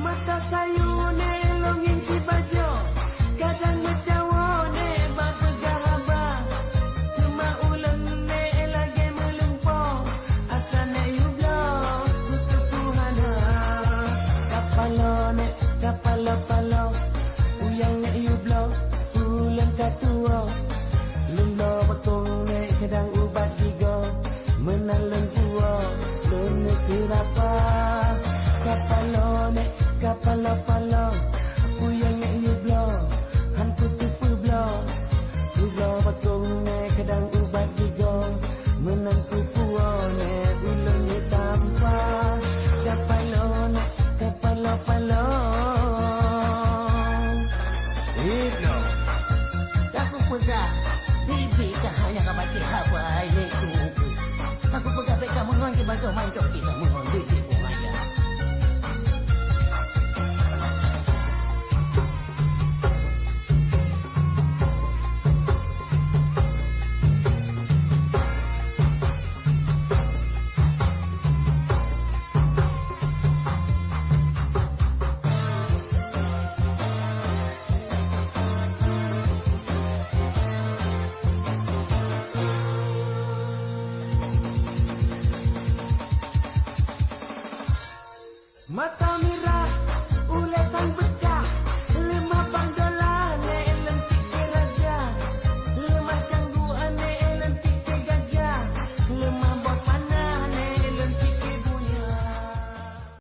Mata sayu ne longing si bajo, kadang ngecawo ne batu gahaba. Cuma ulen ne lagi melumpo, akan ne yublo kutu Tuhana. Kapalo, uyang ne yublo, ulen katuo. Lumlo bakong ne kadang ubat gigo, menaleng puo, lene sirapa. Kapalo, uyang ne yublo, han kutu publo. Yublo bakong ne kadang ubat gigo, menang kupuo ne ulen ne tampa. Kapalo. Iblo. Aku pegang bibi cahaya kabati hawa ini. Aku pegang beka mengon di batu mantok kita mengon.